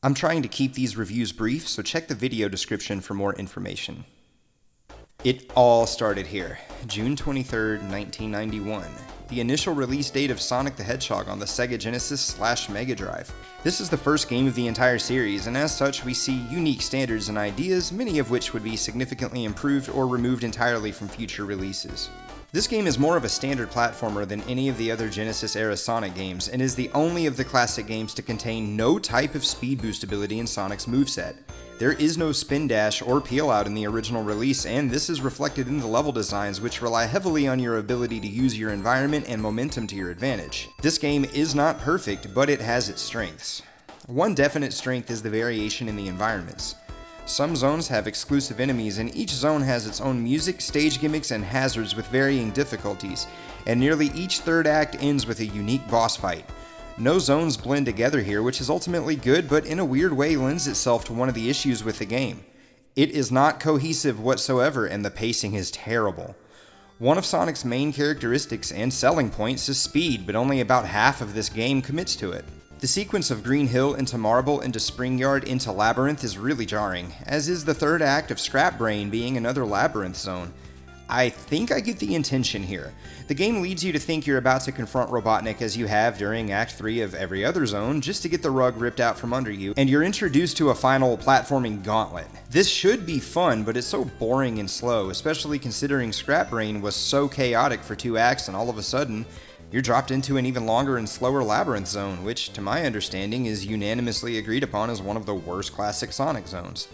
I'm trying to keep these reviews brief, so check the video description for more information. It all started here, June 23rd, 1991, the initial release date of Sonic the Hedgehog on the Sega Genesis / Mega Drive. This is the first game of the entire series, and as such we see unique standards and ideas, many of which would be significantly improved or removed entirely from future releases. This game is more of a standard platformer than any of the other Genesis-era Sonic games, and is the only of the classic games to contain no type of speed boost ability in Sonic's moveset. There is no spin dash or peel out in the original release, and this is reflected in the level designs, which rely heavily on your ability to use your environment and momentum to your advantage. This game is not perfect, but it has its strengths. One definite strength is the variation in the environments. Some zones have exclusive enemies, and each zone has its own music, stage gimmicks, and hazards with varying difficulties, and nearly each third act ends with a unique boss fight. No zones blend together here, which is ultimately good, but in a weird way lends itself to one of the issues with the game. It is not cohesive whatsoever, and the pacing is terrible. One of Sonic's main characteristics and selling points is speed, but only about half of this game commits to it. The sequence of Green Hill into Marble into Spring Yard into Labyrinth is really jarring, as is the third act of Scrap Brain being another Labyrinth zone. I think I get the intention here. The game leads you to think you're about to confront Robotnik as you have during Act 3 of every other zone, just to get the rug ripped out from under you, and you're introduced to a final platforming gauntlet. This should be fun, but it's so boring and slow, especially considering Scrap Brain was so chaotic for 2 acts, and all of a sudden, you're dropped into an even longer and slower Labyrinth zone, which, to my understanding, is unanimously agreed upon as one of the worst classic Sonic zones.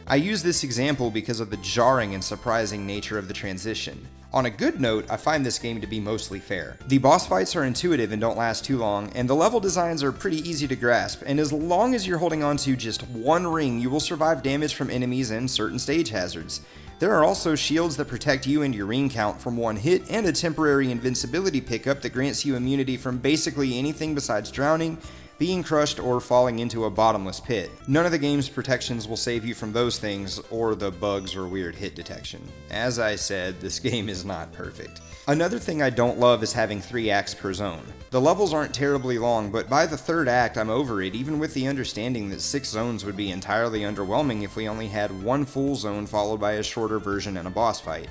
I use this example because of the jarring and surprising nature of the transition. On a good note, I find this game to be mostly fair. The boss fights are intuitive and don't last too long, and the level designs are pretty easy to grasp, and as long as you're holding on to just one ring, you will survive damage from enemies and certain stage hazards. There are also shields that protect you and your ring count from one hit, and a temporary invincibility pickup that grants you immunity from basically anything besides drowning, being crushed, or falling into a bottomless pit. None of the game's protections will save you from those things, or the bugs or weird hit detection. As I said, this game is not perfect. Another thing I don't love is having 3 acts per zone. The levels aren't terribly long, but by the third act I'm over it, even with the understanding that 6 zones would be entirely underwhelming if we only had one full zone followed by a shorter version and a boss fight.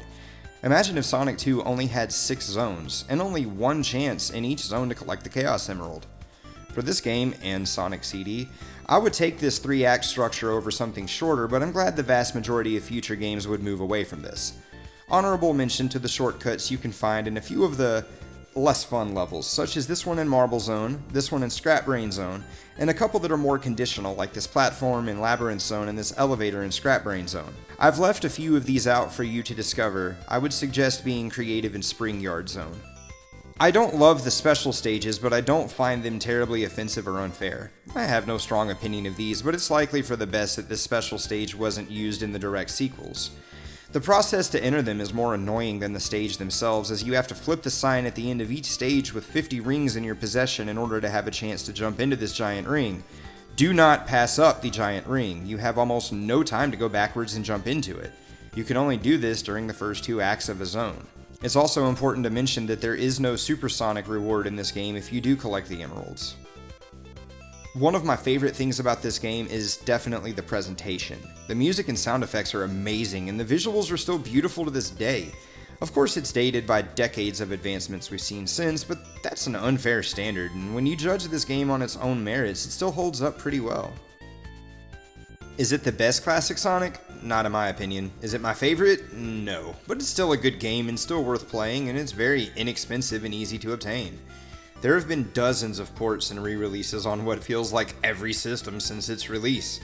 Imagine if Sonic 2 only had 6 zones, and only one chance in each zone to collect the Chaos Emerald. For this game, and Sonic CD, I would take this 3-act structure over something shorter, but I'm glad the vast majority of future games would move away from this. Honorable mention to the shortcuts you can find in a few of the less fun levels, such as this one in Marble Zone, this one in Scrap Brain Zone, and a couple that are more conditional, like this platform in Labyrinth Zone and this elevator in Scrap Brain Zone. I've left a few of these out for you to discover. I would suggest being creative in Spring Yard Zone. I don't love the special stages, but I don't find them terribly offensive or unfair. I have no strong opinion of these, but it's likely for the best that this special stage wasn't used in the direct sequels. The process to enter them is more annoying than the stage themselves, as you have to flip the sign at the end of each stage with 50 rings in your possession in order to have a chance to jump into this giant ring. Do not pass up the giant ring. You have almost no time to go backwards and jump into it. You can only do this during the first 2 acts of a zone. It's also important to mention that there is no supersonic reward in this game if you do collect the emeralds. One of my favorite things about this game is definitely the presentation. The music and sound effects are amazing, and the visuals are still beautiful to this day. Of course, it's dated by decades of advancements we've seen since, but that's an unfair standard, and when you judge this game on its own merits, it still holds up pretty well. Is it the best classic Sonic? Not in my opinion. Is it my favorite? No. But it's still a good game and still worth playing, and it's very inexpensive and easy to obtain. There have been dozens of ports and re-releases on what feels like every system since its release.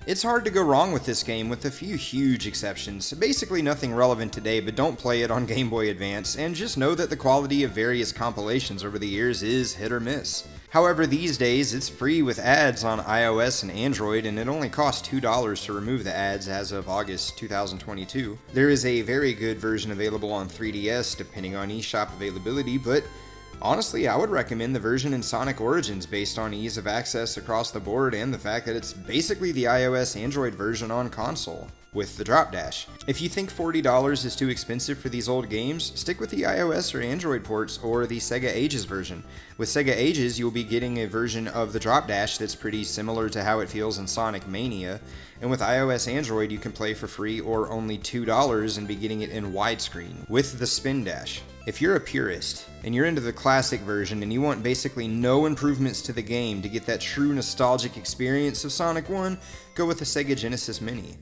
It's hard to go wrong with this game, with a few huge exceptions. Basically nothing relevant today, but don't play it on Game Boy Advance, and just know that the quality of various compilations over the years is hit or miss. However, these days, it's free with ads on iOS and Android, and it only costs $2 to remove the ads as of August 2022. There is a very good version available on 3DS, depending on eShop availability, but honestly, I would recommend the version in Sonic Origins based on ease of access across the board and the fact that it's basically the iOS Android version on console. with the drop dash. If you think $40 is too expensive for these old games, stick with the iOS or Android ports or the Sega Ages version. With Sega Ages, you'll be getting a version of the drop dash that's pretty similar to how it feels in Sonic Mania, and with iOS Android you can play for free or only $2 and be getting it in widescreen with the spin dash. If you're a purist and you're into the classic version and you want basically no improvements to the game to get that true nostalgic experience of Sonic 1, go with the Sega Genesis Mini.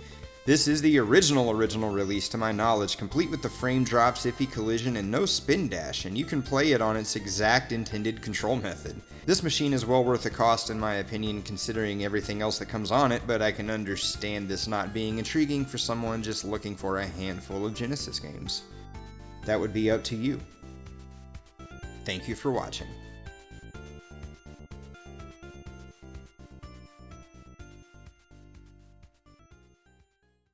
This is the original release to my knowledge, complete with the frame drops, iffy collision, and no spin dash, and you can play it on its exact intended control method. This machine is well worth the cost in my opinion considering everything else that comes on it, but I can understand this not being intriguing for someone just looking for a handful of Genesis games. That would be up to you. Thank you for watching.